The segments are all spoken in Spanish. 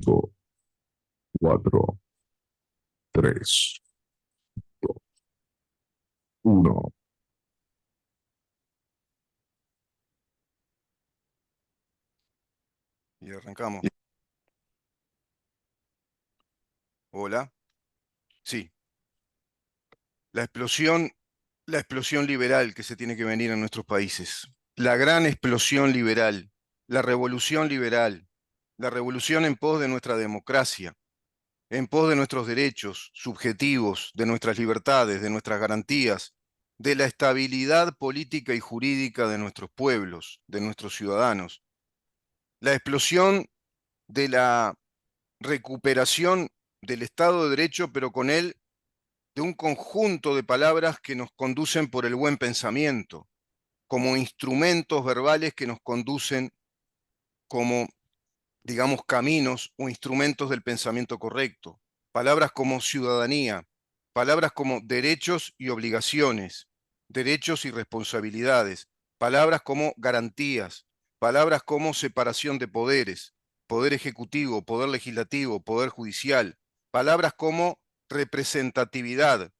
5, 4, 3, 2, 1. Y arrancamos. Hola. Sí. La explosión liberal que se tiene que venir en nuestros países. La gran explosión liberal. La revolución liberal. La revolución en pos de nuestra democracia, en pos de nuestros derechos subjetivos, de nuestras libertades, de nuestras garantías, de la estabilidad política y jurídica de nuestros pueblos, de nuestros ciudadanos. La explosión de la recuperación del Estado de Derecho, pero con él de un conjunto de palabras que nos conducen por el buen pensamiento, como instrumentos verbales que nos conducen como, digamos, caminos o instrumentos del pensamiento correcto. Palabras como ciudadanía, palabras como derechos y obligaciones, derechos y responsabilidades, palabras como garantías, palabras como separación de poderes, poder ejecutivo, poder legislativo, poder judicial, palabras como representatividad,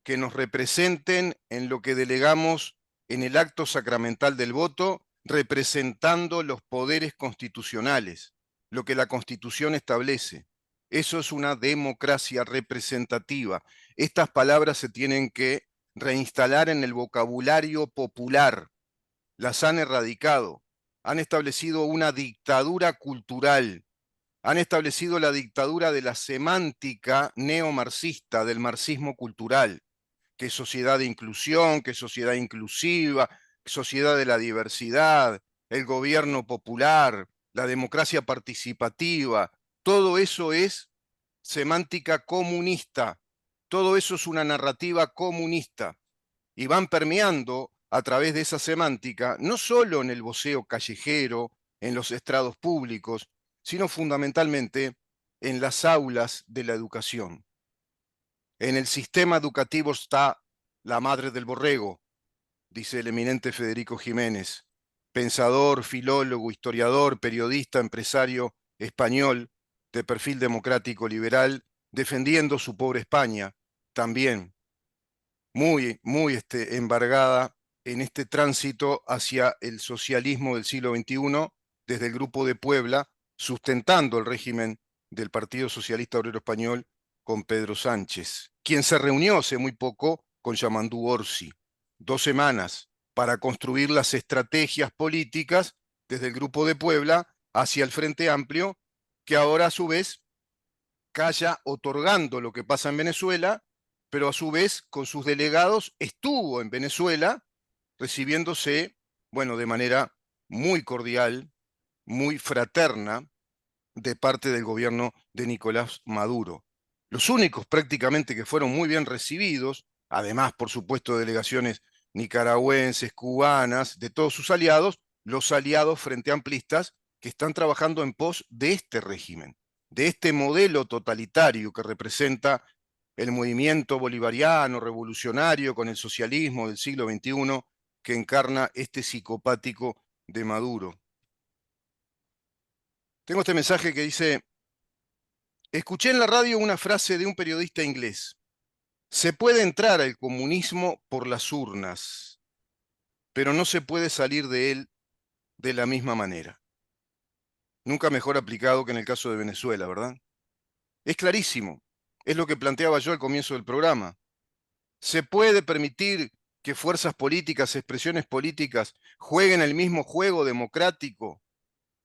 que nos representen en lo que delegamos en el acto sacramental del voto, representando los poderes constitucionales, lo que la Constitución establece. Eso es una democracia representativa. Estas palabras se tienen que reinstalar en el vocabulario popular. Las han erradicado. Han establecido una dictadura cultural. Han establecido la dictadura de la semántica neomarxista, del marxismo cultural, que sociedad de inclusión, que sociedad inclusiva, sociedad de la diversidad, el gobierno popular, la democracia participativa. Todo eso es semántica comunista. Todo eso es una narrativa comunista. Y van permeando a través de esa semántica, no solo en el voceo callejero, en los estrados públicos, sino fundamentalmente en las aulas de la educación. En el sistema educativo está la madre del borrego, dice el eminente Federico Jiménez, pensador, filólogo, historiador, periodista, empresario español de perfil democrático liberal, defendiendo su pobre España, también muy embargada en este tránsito hacia el socialismo del siglo XXI, desde el Grupo de Puebla, sustentando el régimen del Partido Socialista Obrero Español con Pedro Sánchez, quien se reunió hace muy poco con Yamandú Orsi, 2 semanas, para construir las estrategias políticas desde el Grupo de Puebla hacia el Frente Amplio, que ahora a su vez calla otorgando lo que pasa en Venezuela, pero a su vez con sus delegados estuvo en Venezuela recibiéndose, bueno, de manera muy cordial, muy fraterna, de parte del gobierno de Nicolás Maduro. Los únicos prácticamente que fueron muy bien recibidos, además, por supuesto, de delegaciones nicaragüenses, cubanas, de todos sus aliados, los aliados frente amplistas que están trabajando en pos de este régimen, de este modelo totalitario que representa el movimiento bolivariano, revolucionario, con el socialismo del siglo XXI, que encarna este psicopático de Maduro. Tengo este mensaje que dice: escuché en la radio una frase de un periodista inglés. Se puede entrar al comunismo por las urnas, pero no se puede salir de él de la misma manera. Nunca mejor aplicado que en el caso de Venezuela, ¿verdad? Es clarísimo. Es lo que planteaba yo al comienzo del programa. ¿Se puede permitir que fuerzas políticas, expresiones políticas, jueguen el mismo juego democrático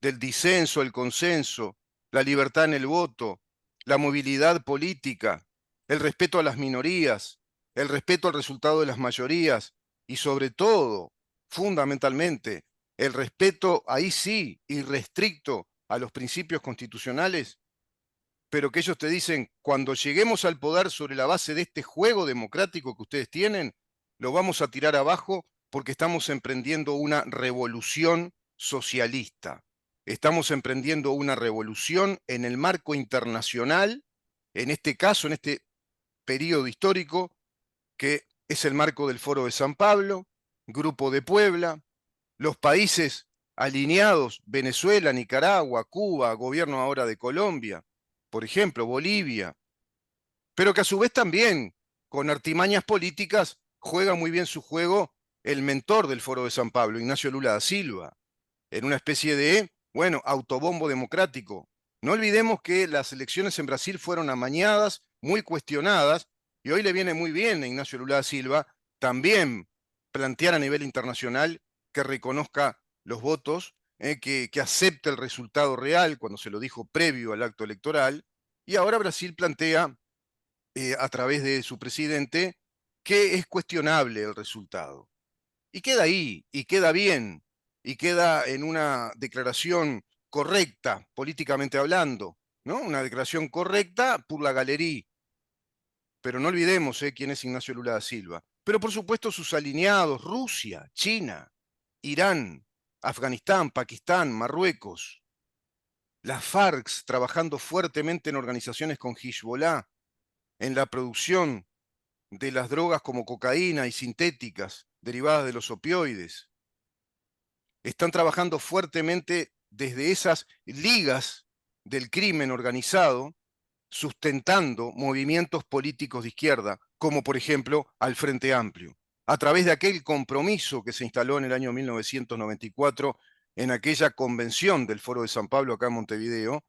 del disenso, el consenso, la libertad en el voto, la movilidad política, el respeto a las minorías, el respeto al resultado de las mayorías y sobre todo, fundamentalmente, el respeto, ahí sí, irrestricto a los principios constitucionales? Pero que ellos te dicen, cuando lleguemos al poder sobre la base de este juego democrático que ustedes tienen, lo vamos a tirar abajo porque estamos emprendiendo una revolución socialista. Estamos emprendiendo una revolución en el marco internacional, en este caso, en este periodo histórico, que es el marco del Foro de San Pablo, Grupo de Puebla, los países alineados Venezuela, Nicaragua, Cuba, gobierno ahora de Colombia, por ejemplo, Bolivia, pero que a su vez también, con artimañas políticas, juega muy bien su juego el mentor del Foro de San Pablo, Ignacio Lula da Silva, en una especie de, bueno, autobombo democrático. No olvidemos que las elecciones en Brasil fueron amañadas, muy cuestionadas, y hoy le viene muy bien a Ignacio Lula da Silva también plantear a nivel internacional que reconozca los votos, que acepte el resultado real cuando se lo dijo previo al acto electoral, y ahora Brasil plantea a través de su presidente que es cuestionable el resultado. Y queda ahí, y queda bien, y queda en una declaración correcta, políticamente hablando, ¿no? Una declaración correcta por la galería. Pero no olvidemos quién es Ignacio Lula da Silva. Pero por supuesto sus alineados, Rusia, China, Irán, Afganistán, Pakistán, Marruecos, las FARC trabajando fuertemente en organizaciones con Hezbollah, en la producción de las drogas como cocaína y sintéticas derivadas de los opioides. Están trabajando fuertemente desde esas ligas del crimen organizado, sustentando movimientos políticos de izquierda, como por ejemplo al Frente Amplio, a través de aquel compromiso que se instaló en el año 1994 en aquella convención del Foro de San Pablo acá en Montevideo,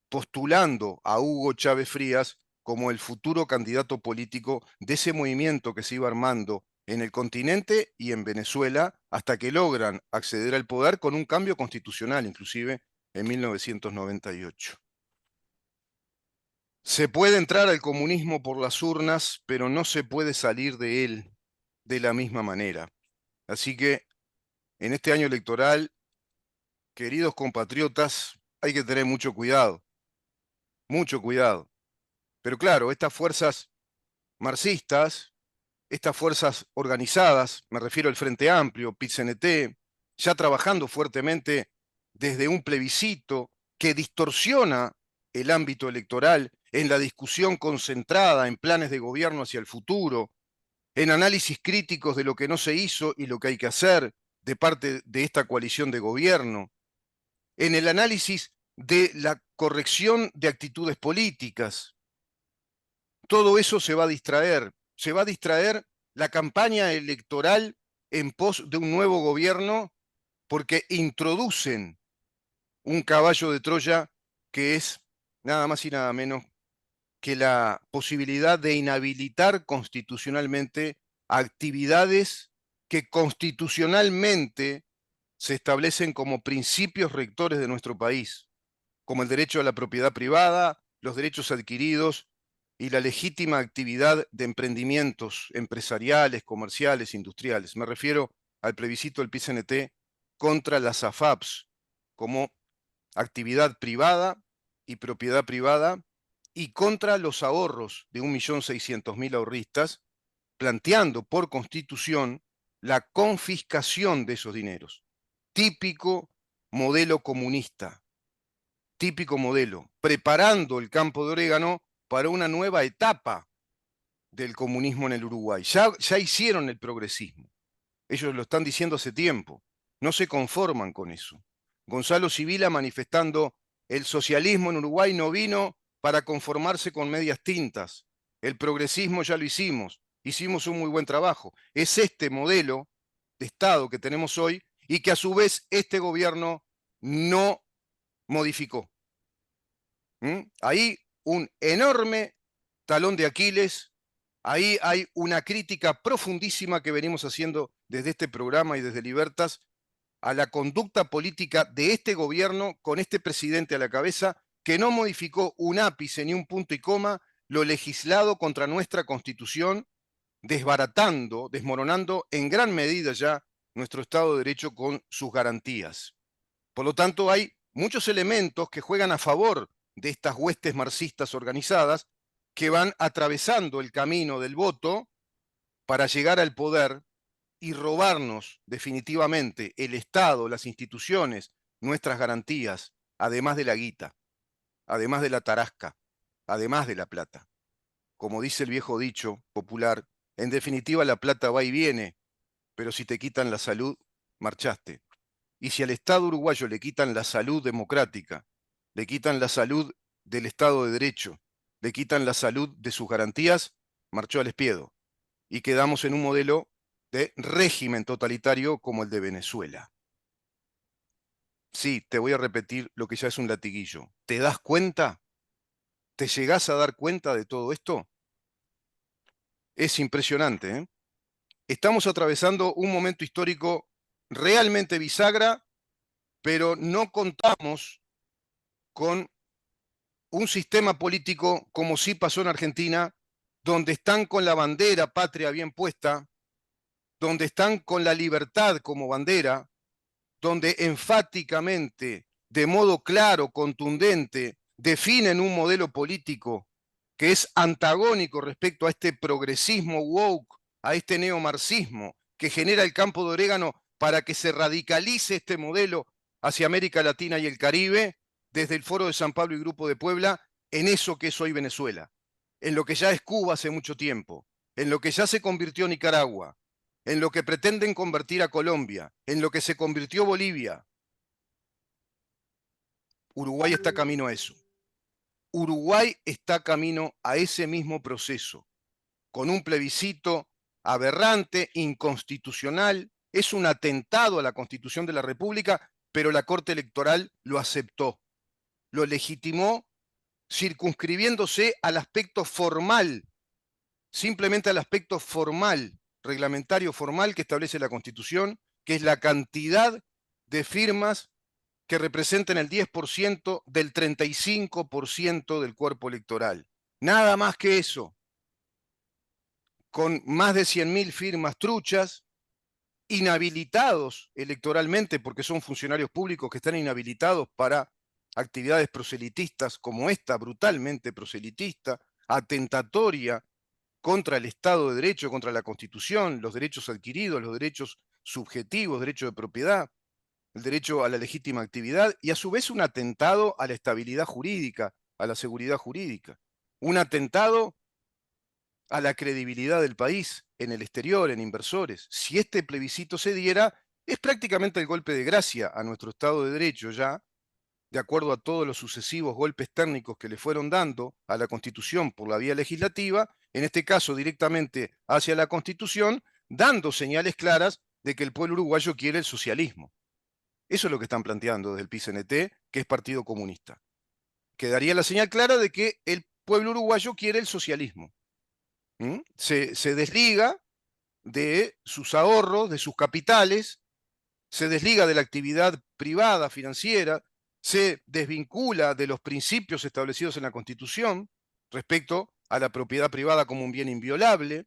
postulando a Hugo Chávez Frías como el futuro candidato político de ese movimiento que se iba armando en el continente y en Venezuela hasta que logran acceder al poder con un cambio constitucional, inclusive en 1998. Se puede entrar al comunismo por las urnas, pero no se puede salir de él de la misma manera. Así que en este año electoral, queridos compatriotas, hay que tener mucho cuidado, mucho cuidado. Pero claro, estas fuerzas marxistas, estas fuerzas organizadas, me refiero al Frente Amplio, PIT-CNT, ya trabajando fuertemente desde un plebiscito que distorsiona el ámbito electoral en la discusión concentrada en planes de gobierno hacia el futuro, en análisis críticos de lo que no se hizo y lo que hay que hacer de parte de esta coalición de gobierno, en el análisis de la corrección de actitudes políticas. Todo eso se va a distraer la campaña electoral en pos de un nuevo gobierno porque introducen un caballo de Troya que es nada más y nada menos que la posibilidad de inhabilitar constitucionalmente actividades que constitucionalmente se establecen como principios rectores de nuestro país, como el derecho a la propiedad privada, los derechos adquiridos y la legítima actividad de emprendimientos empresariales, comerciales, industriales. Me refiero al plebiscito del PCNT contra las AFAPs como actividad privada y propiedad privada y contra los ahorros de 1.600.000 ahorristas, planteando por constitución la confiscación de esos dineros. Típico modelo comunista, típico modelo, preparando el campo de orégano para una nueva etapa del comunismo en el Uruguay. Ya hicieron el progresismo. Ellos lo están diciendo hace tiempo. No se conforman con eso. Gonzalo Sibila manifestando el socialismo en Uruguay no vino para conformarse con medias tintas. El progresismo ya lo hicimos. Hicimos un muy buen trabajo. Es este modelo de Estado que tenemos hoy y que a su vez este gobierno no modificó. Ahí un enorme talón de Aquiles, ahí hay una crítica profundísima que venimos haciendo desde este programa y desde Libertas a la conducta política de este gobierno con este presidente a la cabeza que no modificó un ápice ni un punto y coma lo legislado contra nuestra Constitución, desbaratando, desmoronando en gran medida ya nuestro Estado de Derecho con sus garantías. Por lo tanto, hay muchos elementos que juegan a favor de estas huestes marxistas organizadas que van atravesando el camino del voto para llegar al poder y robarnos definitivamente el Estado, las instituciones, nuestras garantías, además de la guita, además de la tarasca, además de la plata. Como dice el viejo dicho popular, en definitiva la plata va y viene, pero si te quitan la salud, marchaste. Y si al Estado uruguayo le quitan la salud democrática, le quitan la salud del Estado de Derecho, le quitan la salud de sus garantías, marchó al espiedo. Y quedamos en un modelo de régimen totalitario como el de Venezuela. Sí, te voy a repetir lo que ya es un latiguillo. ¿Te das cuenta? ¿Te llegás a dar cuenta de todo esto? Es impresionante, ¿eh? Estamos atravesando un momento histórico realmente bisagra, pero no contamos con un sistema político como sí pasó en Argentina, donde están con la bandera patria bien puesta, donde están con la libertad como bandera, donde enfáticamente, de modo claro, contundente, definen un modelo político que es antagónico respecto a este progresismo woke, a este neomarxismo que genera el campo de orégano para que se radicalice este modelo hacia América Latina y el Caribe, desde el Foro de San Pablo y Grupo de Puebla, en eso que es hoy Venezuela, en lo que ya es Cuba hace mucho tiempo, en lo que ya se convirtió Nicaragua, en lo que pretenden convertir a Colombia, en lo que se convirtió Bolivia. Uruguay está camino a eso. Uruguay está camino a ese mismo proceso, con un plebiscito aberrante, inconstitucional, es un atentado a la Constitución de la República, pero la Corte Electoral lo aceptó, lo legitimó, circunscribiéndose al aspecto formal, simplemente al aspecto formal, reglamentario formal que establece la Constitución, que es la cantidad de firmas que representen el 10% del 35% del cuerpo electoral. Nada más que eso. Con más de 100.000 firmas truchas, inhabilitados electoralmente porque son funcionarios públicos que están inhabilitados para actividades proselitistas como esta, brutalmente proselitista, atentatoria contra el Estado de Derecho, contra la Constitución, los derechos adquiridos, los derechos subjetivos, derecho de propiedad, el derecho a la legítima actividad y a su vez un atentado a la estabilidad jurídica, a la seguridad jurídica, un atentado a la credibilidad del país en el exterior, en inversores. Si este plebiscito se diera, es prácticamente el golpe de gracia a nuestro Estado de Derecho ya, de acuerdo a todos los sucesivos golpes técnicos que le fueron dando a la Constitución por la vía legislativa, en este caso directamente hacia la Constitución, dando señales claras de que el pueblo uruguayo quiere el socialismo. Eso es lo que están planteando desde el PCNT, que es Partido Comunista. Quedaría la señal clara de que el pueblo uruguayo quiere el socialismo. Se desliga de sus ahorros, de sus capitales, se desliga de la actividad privada financiera, se desvincula de los principios establecidos en la Constitución respecto a la propiedad privada como un bien inviolable,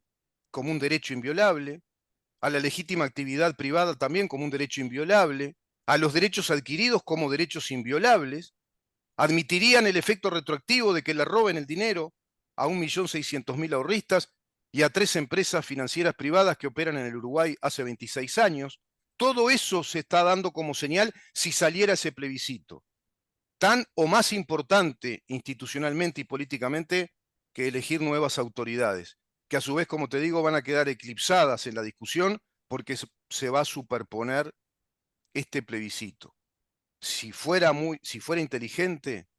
como un derecho inviolable, a la legítima actividad privada también como un derecho inviolable, a los derechos adquiridos como derechos inviolables, admitirían el efecto retroactivo de que le roben el dinero a 1.600.000 ahorristas y a 3 empresas financieras privadas que operan en el Uruguay hace 26 años. Todo eso se está dando como señal si saliera ese plebiscito, tan o más importante institucionalmente y políticamente que elegir nuevas autoridades, que a su vez, como te digo, van a quedar eclipsadas en la discusión porque se va a superponer este plebiscito. Si fuera inteligente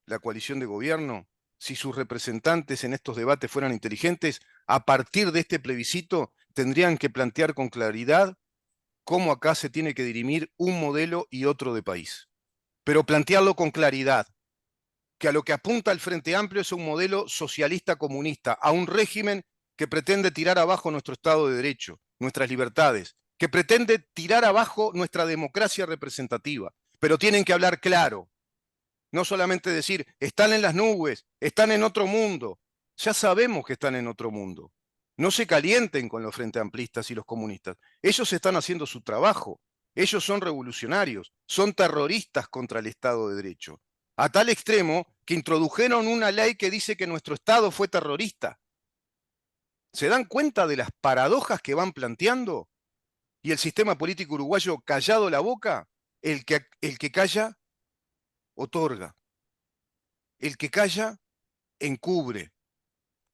la coalición de gobierno, si sus representantes en estos debates fueran inteligentes, a partir de este plebiscito tendrían que plantear con claridad cómo acá se tiene que dirimir un modelo y otro de país. Pero plantearlo con claridad, que a lo que apunta el Frente Amplio es un modelo socialista comunista, a un régimen que pretende tirar abajo nuestro Estado de Derecho, nuestras libertades, que pretende tirar abajo nuestra democracia representativa. Pero tienen que hablar claro, no solamente decir, están en las nubes, están en otro mundo. Ya sabemos que están en otro mundo. No se calienten con los frente amplistas y los comunistas. Ellos están haciendo su trabajo. Ellos son revolucionarios, son terroristas contra el Estado de Derecho. A tal extremo que introdujeron una ley que dice que nuestro Estado fue terrorista. ¿Se dan cuenta de las paradojas que van planteando? Y el sistema político uruguayo callado la boca, el que calla, otorga. El que calla, encubre.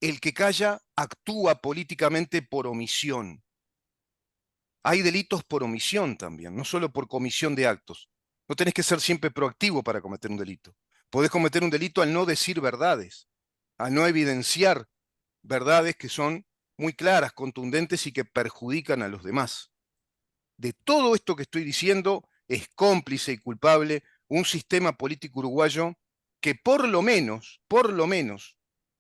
El que calla, actúa políticamente por omisión. Hay delitos por omisión también, no solo por comisión de actos. No tenés que ser siempre proactivo para cometer un delito. Podés cometer un delito al no decir verdades, al no evidenciar verdades que son muy claras, contundentes y que perjudican a los demás. De todo esto que estoy diciendo es cómplice y culpable un sistema político uruguayo que por lo menos,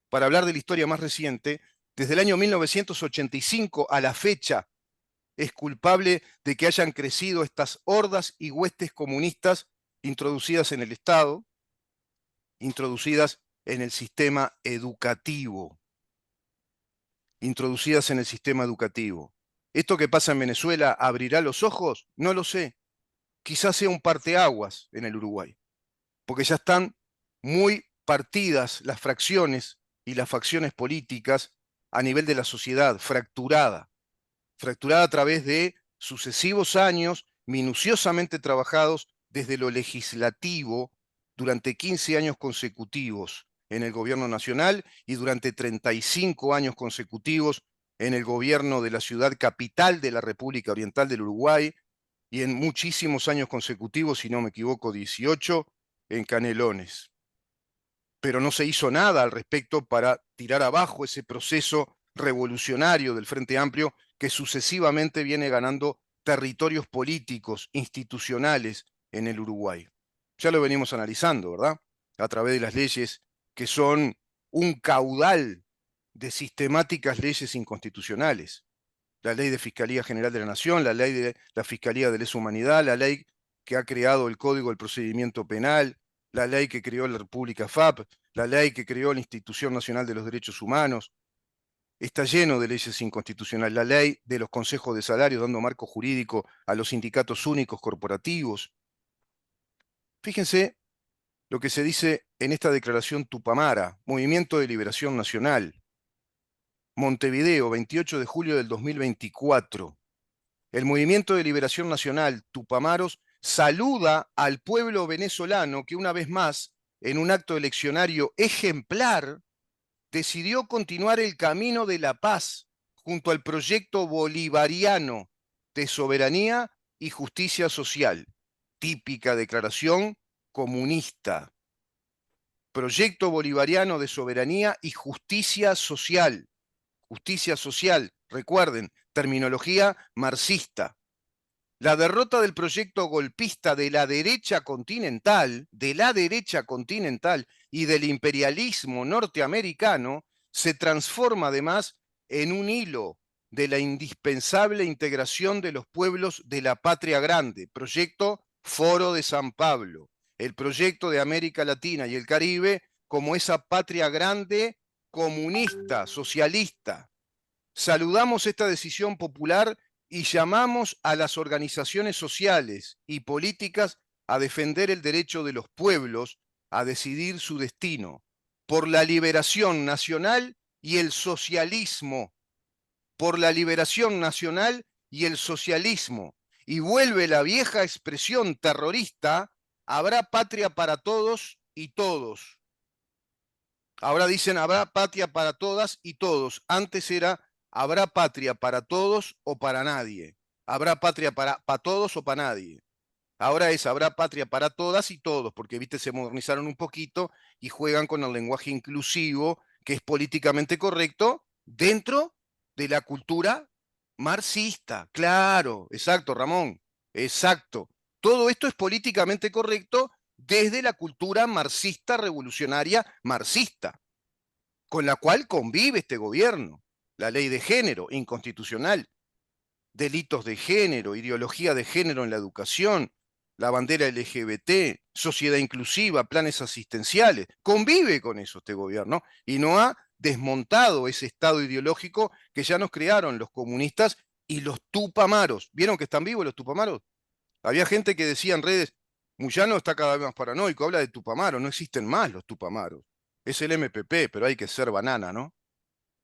para hablar de la historia más reciente, desde el año 1985 a la fecha, es culpable de que hayan crecido estas hordas y huestes comunistas introducidas en el Estado, introducidas en el sistema educativo, introducidas en el sistema educativo. ¿Esto que pasa en Venezuela abrirá los ojos? No lo sé. Quizás sea un parteaguas en el Uruguay, porque ya están muy partidas las fracciones y las facciones políticas a nivel de la sociedad, fracturada a través de sucesivos años minuciosamente trabajados desde lo legislativo durante 15 años consecutivos en el gobierno nacional y durante 35 años consecutivos en el gobierno de la ciudad capital de la República Oriental del Uruguay y en muchísimos años consecutivos, si no me equivoco, 18 en Canelones. Pero no se hizo nada al respecto para tirar abajo ese proceso revolucionario del Frente Amplio que sucesivamente viene ganando territorios políticos, institucionales en el Uruguay. Ya lo venimos analizando, ¿verdad? A través de las leyes que son un caudal de sistemáticas leyes inconstitucionales. La ley de Fiscalía General de la Nación, la ley de la Fiscalía de Lesa Humanidad, la ley que ha creado el Código del Procedimiento Penal, la ley que creó la República FAP, la ley que creó la Institución Nacional de los Derechos Humanos. Está lleno de leyes inconstitucionales. La ley de los consejos de salarios dando marco jurídico a los sindicatos únicos corporativos. Fíjense lo que se dice en esta declaración Tupamara, Movimiento de Liberación Nacional. Montevideo, 28 de julio del 2024. El Movimiento de Liberación Nacional, Tupamaros, saluda al pueblo venezolano que una vez más, en un acto eleccionario ejemplar, decidió continuar el camino de la paz junto al proyecto bolivariano de soberanía y justicia social, típica declaración comunista. Proyecto bolivariano de soberanía y justicia social. Justicia social, recuerden, terminología marxista. La derrota del proyecto golpista de la derecha continental y del imperialismo norteamericano se transforma además en un hilo de la indispensable integración de los pueblos de la patria grande, proyecto Foro de San Pablo, el proyecto de América Latina y el Caribe como esa patria grande comunista, socialista. Saludamos esta decisión popular y llamamos a las organizaciones sociales y políticas a defender el derecho de los pueblos a decidir su destino por la liberación nacional y el socialismo, por la liberación nacional y el socialismo. Y vuelve la vieja expresión terrorista, habrá patria para todos y todos. Ahora dicen habrá patria para todas y todos. Antes era habrá patria para todos o para nadie. Habrá patria para todos o para nadie. Ahora es habrá patria para todas y todos, porque viste, se modernizaron un poquito y juegan con el lenguaje inclusivo, que es políticamente correcto, dentro de la cultura marxista. Claro, exacto, Ramón, exacto. Todo esto es políticamente correcto desde la cultura marxista revolucionaria marxista, con la cual convive este gobierno. La ley de género, inconstitucional, delitos de género, ideología de género en la educación, la bandera LGBT, sociedad inclusiva, planes asistenciales. Convive con eso este gobierno y no ha desmontado ese estado ideológico que ya nos crearon los comunistas y los tupamaros. ¿Vieron que están vivos los tupamaros? Había gente que decía en redes, Moyano está cada vez más paranoico, habla de tupamaros, no existen más los tupamaros. Es el MPP, pero hay que ser banana, ¿no?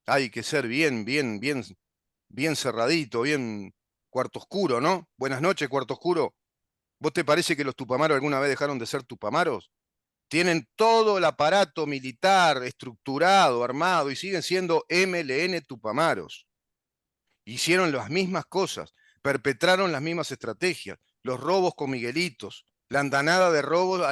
Hay que ser bien cerradito, bien cuarto oscuro, ¿no? Buenas noches, cuarto oscuro. ¿Vos te parece que los tupamaros alguna vez dejaron de ser tupamaros? Tienen todo el aparato militar estructurado, armado, y siguen siendo MLN Tupamaros. Hicieron las mismas cosas. perpetraron las mismas estrategias, los robos con Miguelitos, la andanada de robos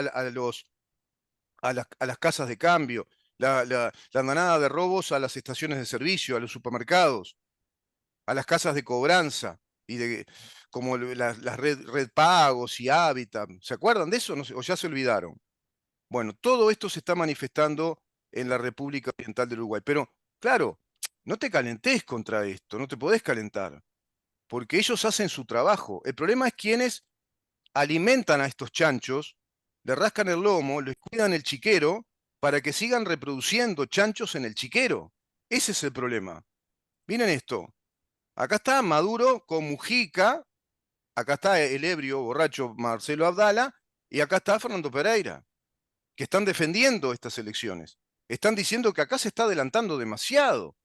a las casas de cambio, la andanada de robos a las estaciones de servicio, a los supermercados, a las casas de cobranza, y de, como las red Pagos y Habitat. ¿Se acuerdan de eso? No sé, ¿o ya se olvidaron? Bueno, todo esto se está manifestando en la República Oriental del Uruguay. Pero, claro, no te calentes contra esto, no te podés calentar, porque ellos hacen su trabajo. El problema es quienes alimentan a estos chanchos, le rascan el lomo, les cuidan el chiquero para que sigan reproduciendo chanchos en el chiquero. Ese es el problema. Miren esto. Acá está Maduro con Mujica, acá está el ebrio borracho Marcelo Abdala, y acá está Fernando Pereira, que están defendiendo estas elecciones. Están diciendo que acá se está adelantando demasiado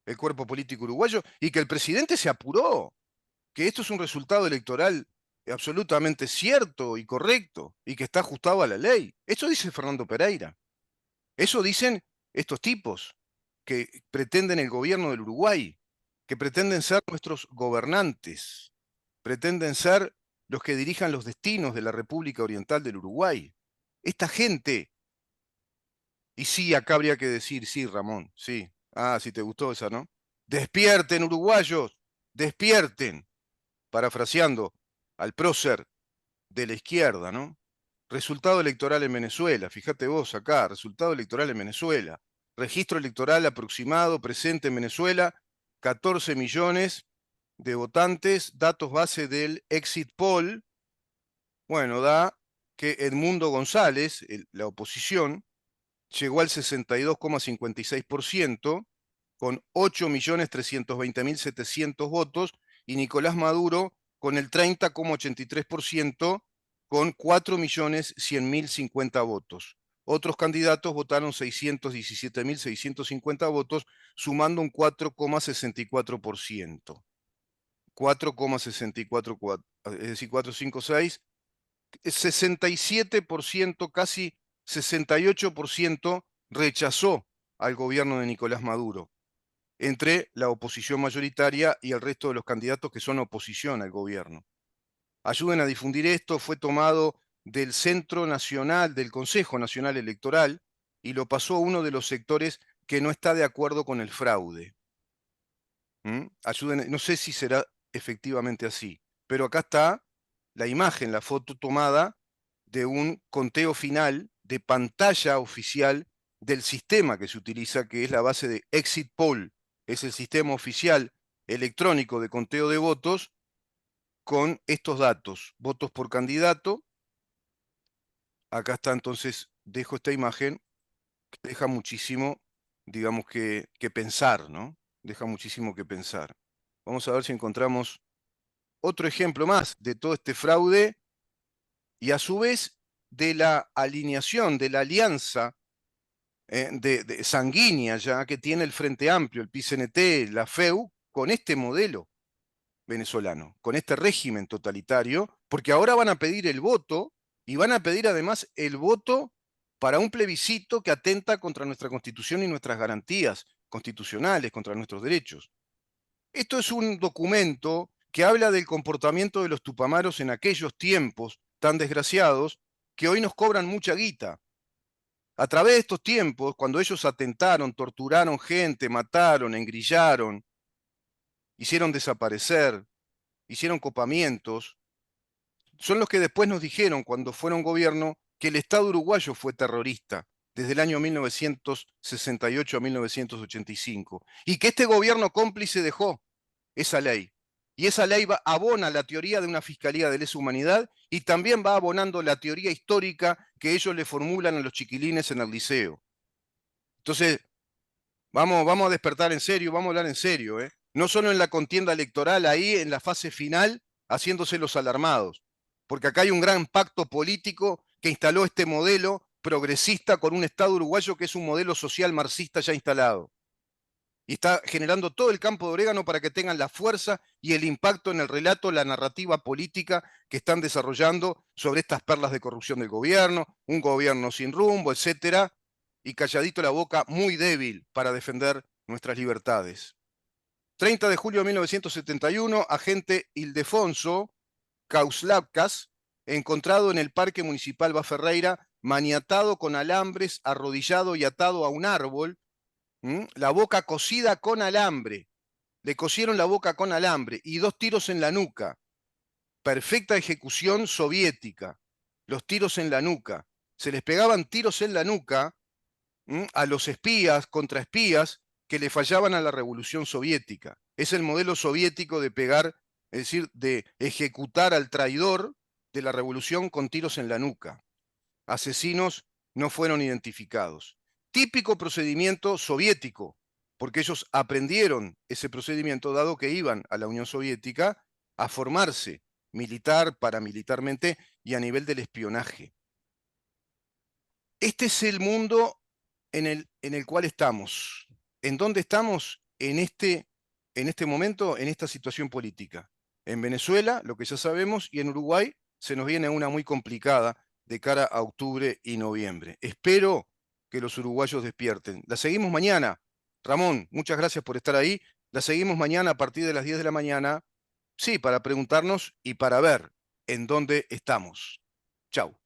el cuerpo político uruguayo y que el presidente se apuró, que esto es un resultado electoral absolutamente cierto y correcto y que está ajustado a la ley. Eso dice Fernando Pereira. Eso dicen estos tipos que pretenden el gobierno del Uruguay, que pretenden ser nuestros gobernantes, pretenden ser los que dirijan los destinos de la República Oriental del Uruguay. Esta gente, y sí, acá habría que decir, sí, Ramón, sí. Ah, si te gustó esa, ¿no? Despierten, uruguayos, despierten, parafraseando al prócer de la izquierda, ¿no? Resultado electoral en Venezuela, fíjate vos acá, resultado electoral en Venezuela. Registro electoral aproximado presente en Venezuela, 14 millones de votantes, datos base del Exit Poll. Bueno, da que Edmundo González, la oposición, llegó al 62,56% con 8.320.700 votos y Nicolás Maduro con el 30,83% con 4.100.050 votos. Otros candidatos votaron 617.650 votos, sumando un 4,64%. 4,64, es decir, 456, 67%, casi 68% rechazó al gobierno de Nicolás Maduro, entre la oposición mayoritaria y el resto de los candidatos que son oposición al gobierno. Ayuden a difundir esto, fue tomado del Centro Nacional, del Consejo Nacional Electoral, y lo pasó a uno de los sectores que no está de acuerdo con el fraude. Ayuden, no sé si será efectivamente así, pero acá está la imagen, la foto tomada de un conteo final de pantalla oficial del sistema que se utiliza, que es la base de Exit Poll. Es el sistema oficial electrónico de conteo de votos con estos datos, votos por candidato. Acá está, entonces, dejo esta imagen que deja muchísimo, digamos que pensar, ¿no? Deja muchísimo que pensar. Vamos a ver si encontramos otro ejemplo más de todo este fraude y a su vez de la alineación, de la alianza de sanguínea ya que tiene el Frente Amplio, el PCNT, la FEU, con este modelo venezolano, con este régimen totalitario, porque ahora van a pedir el voto y van a pedir además el voto para un plebiscito que atenta contra nuestra Constitución y nuestras garantías constitucionales, contra nuestros derechos. Esto es un documento que habla del comportamiento de los tupamaros en aquellos tiempos tan desgraciados que hoy nos cobran mucha guita. A través de estos tiempos, cuando ellos atentaron, torturaron gente, mataron, engrillaron, hicieron desaparecer, hicieron copamientos, son los que después nos dijeron, cuando fueron gobierno, que el Estado uruguayo fue terrorista desde el año 1968 a 1985, y que este gobierno cómplice dejó esa ley. Y esa ley abona la teoría de una fiscalía de lesa humanidad y también va abonando la teoría histórica que ellos le formulan a los chiquilines en el liceo. Entonces, vamos a despertar en serio, vamos a hablar en serio, ¿eh? No solo en la contienda electoral, ahí en la fase final, haciéndose los alarmados, porque acá hay un gran pacto político que instaló este modelo progresista con un Estado uruguayo que es un modelo social marxista ya instalado. Y está generando todo el campo de orégano para que tengan la fuerza y el impacto en el relato, la narrativa política que están desarrollando sobre estas perlas de corrupción del gobierno, un gobierno sin rumbo, etcétera, y calladito la boca, muy débil para defender nuestras libertades. 30 de julio de 1971, agente Ildefonso Kauslavkas, encontrado en el Parque Municipal Baferreira, maniatado con alambres, arrodillado y atado a un árbol, la boca cosida con alambre. Le cosieron la boca con alambre y 2 tiros en la nuca. Perfecta ejecución soviética. Los tiros en la nuca. Se les pegaban tiros en la nuca a los espías, contraespías, que le fallaban a la revolución soviética. Es el modelo soviético de pegar, es decir, de ejecutar al traidor de la revolución con tiros en la nuca. Asesinos no fueron identificados. Típico procedimiento soviético, porque ellos aprendieron ese procedimiento dado que iban a la Unión Soviética a formarse militar, paramilitarmente y a nivel del espionaje. Este es el mundo en el cual estamos. ¿En dónde estamos? En este momento, en esta situación política. En Venezuela, lo que ya sabemos, y en Uruguay se nos viene una muy complicada de cara a octubre y noviembre. Espero que los uruguayos despierten. La seguimos mañana. Ramón, muchas gracias por estar ahí. La seguimos mañana a partir de las 10 de la mañana. Sí, para preguntarnos y para ver en dónde estamos. Chau.